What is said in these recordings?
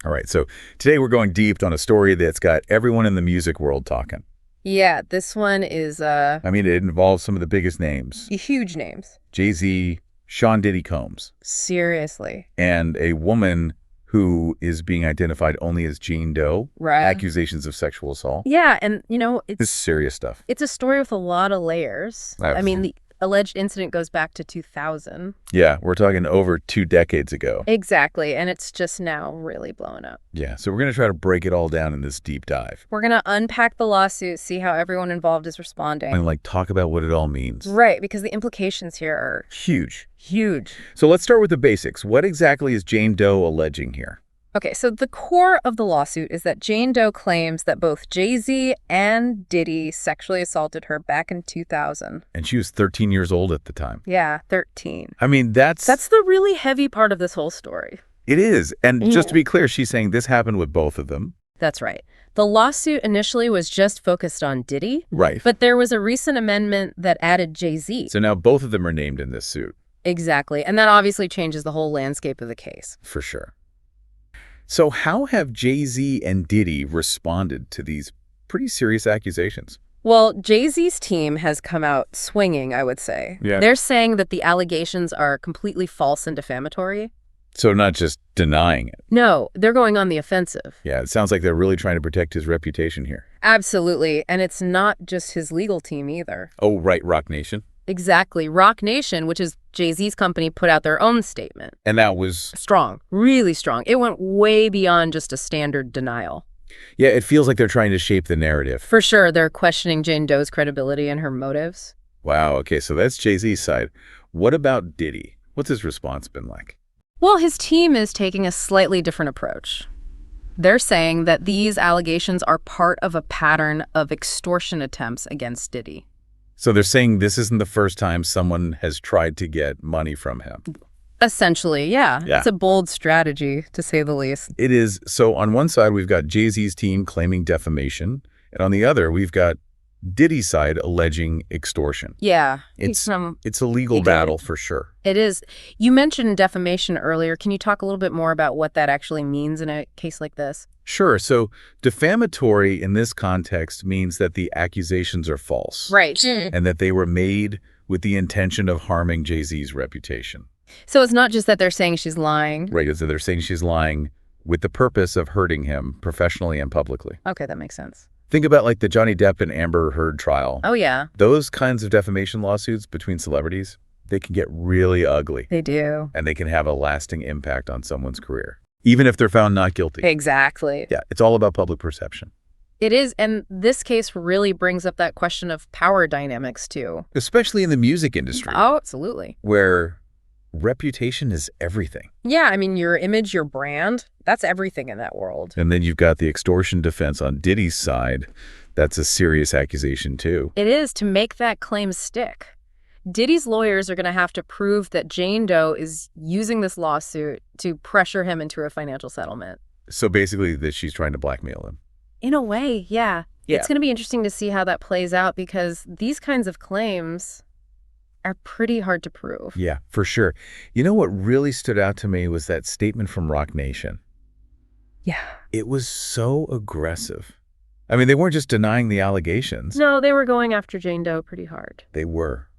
All right, so today we're going deep on a story that's got everyone in the music world talking. Yeah, this one is I mean, it involves some of the biggest names. huge names. Jay-Z, Sean Diddy Combs, Seriously. and a woman who is being identified only as Jane Doe. Right. Accusations of sexual assault. Yeah, and This is serious stuff. it's a story with a lot of layers. I mean, the alleged incident goes back to 2000. Yeah, we're talking over 2 decades ago. Exactly, and it's just now really blowing up. Yeah, so we're going to try to break it all down in this deep dive. We're going to unpack the lawsuit, see how everyone involved is responding. And talk about what it all means. Right, because the implications here are Huge. huge. So let's start with the basics. What exactly is Jane Doe alleging here? Okay, so the core of the lawsuit is that Jane Doe claims that both Jay-Z and Diddy sexually assaulted her back in 2000. And she was 13 years old at the time. Yeah, 13. I mean, that's the really heavy part of this whole story. It is. And just to be clear, she's saying this happened with both of them. That's right. The lawsuit initially was just focused on Diddy. Right. But there was a recent amendment that added Jay-Z. So now both of them are named in this suit. Exactly. And that obviously changes the whole landscape of the case. For sure. So how have Jay-Z and Diddy responded to these pretty serious accusations? Well, Jay-Z's team has come out swinging, I would say. Yeah. They're saying that the allegations are completely false and defamatory. So not just denying it. No, they're going on the offensive. Yeah, it sounds like they're really trying to protect his reputation here. Absolutely. And it's not just his legal team either. Oh, right, Roc Nation. Exactly. Roc Nation, which is Jay-Z's company, put out their own statement. And that was... Strong. Really strong. It went way beyond just a standard denial. Yeah, it feels like they're trying to shape the narrative. For sure, they're questioning Jane Doe's credibility and her motives. Wow, okay, so that's Jay-Z's side. What about Diddy? What's his response been like? Well, his team is taking a slightly different approach. They're saying that these allegations are part of a pattern of extortion attempts against Diddy. So they're saying this isn't the first time someone has tried to get money from him. Essentially, yeah. Yeah. It's a bold strategy, to say the least. It is. So on one side, we've got Jay-Z's team claiming defamation. And on the other, we've got Diddy's side alleging extortion. Yeah. It's a legal battle for sure. It is. You mentioned defamation earlier. Can you talk a little bit more about what that actually means in a case like this? Sure. So defamatory in this context means that the accusations are false. Right. And that they were made with the intention of harming Jay-Z's reputation. So it's not just that they're saying she's lying. Right. So they're saying she's lying with the purpose of hurting him professionally and publicly. Okay, that makes sense. Think about the Johnny Depp and Amber Heard trial. Oh, yeah. Those kinds of defamation lawsuits between celebrities, they can get really ugly. They do. And they can have a lasting impact on someone's career, even if they're found not guilty. Exactly. Yeah, it's all about public perception. It is, and this case really brings up that question of power dynamics, too. Especially in the music industry. Oh, absolutely. Where reputation is everything. Yeah, I mean, your image, your brand, that's everything in that world. And then you've got the extortion defense on Diddy's side. That's a serious accusation, too. It is, to make that claim stick. Diddy's lawyers are going to have to prove that Jane Doe is using this lawsuit to pressure him into a financial settlement. So basically that she's trying to blackmail him. In a way, yeah. Yeah. It's going to be interesting to see how that plays out because these kinds of claims are pretty hard to prove. Yeah, for sure. You know what really stood out to me was that statement from Roc Nation. Yeah. It was so aggressive. I mean, they weren't just denying the allegations. No, they were going after Jane Doe pretty hard. They were.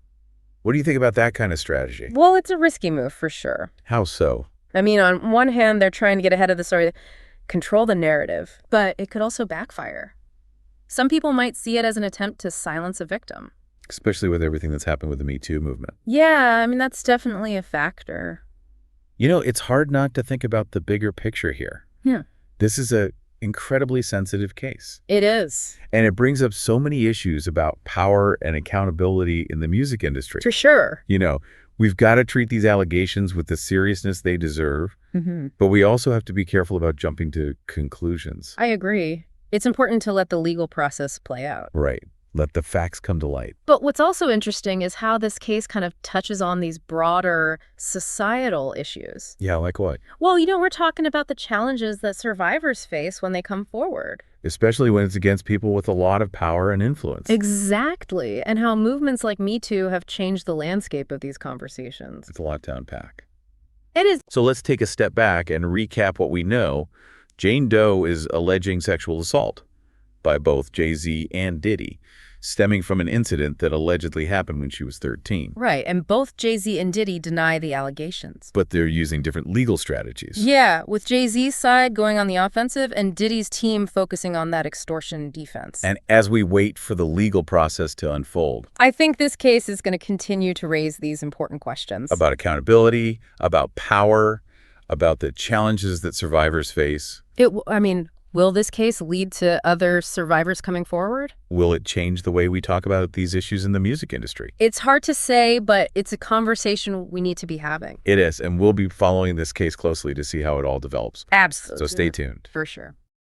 What do you think about that kind of strategy? Well, it's a risky move for sure. How so? I mean, on one hand, they're trying to get ahead of the story, control the narrative, but it could also backfire. Some people might see it as an attempt to silence a victim. Especially with everything that's happened with the Me Too movement. Yeah, I mean, that's definitely a factor. You know, it's hard not to think about the bigger picture here. Yeah. This is an incredibly sensitive case. It is. And it brings up so many issues about power and accountability in the music industry. For sure. You know, we've got to treat these allegations with the seriousness they deserve, but we also have to be careful about jumping to conclusions. I agree. It's important to let the legal process play out. Right. Let the facts come to light. But what's also interesting is how this case kind of touches on these broader societal issues. Yeah, like what? Well, we're talking about the challenges that survivors face when they come forward. Especially when it's against people with a lot of power and influence. Exactly. And how movements like Me Too have changed the landscape of these conversations. It's a lot to unpack. It is. So let's take a step back and recap what we know. Jane Doe is alleging sexual assault by both Jay-Z and Diddy, stemming from an incident that allegedly happened when she was 13. Right, and both Jay-Z and Diddy deny the allegations. But they're using different legal strategies. Yeah, with Jay-Z's side going on the offensive and Diddy's team focusing on that extortion defense. And as we wait for the legal process to unfold, I think this case is going to continue to raise these important questions. about accountability, about power, about the challenges that survivors face. Will this case lead to other survivors coming forward? Will it change the way we talk about these issues in the music industry? It's hard to say, but it's a conversation we need to be having. It is, and we'll be following this case closely to see how it all develops. Absolutely. So stay tuned. For sure.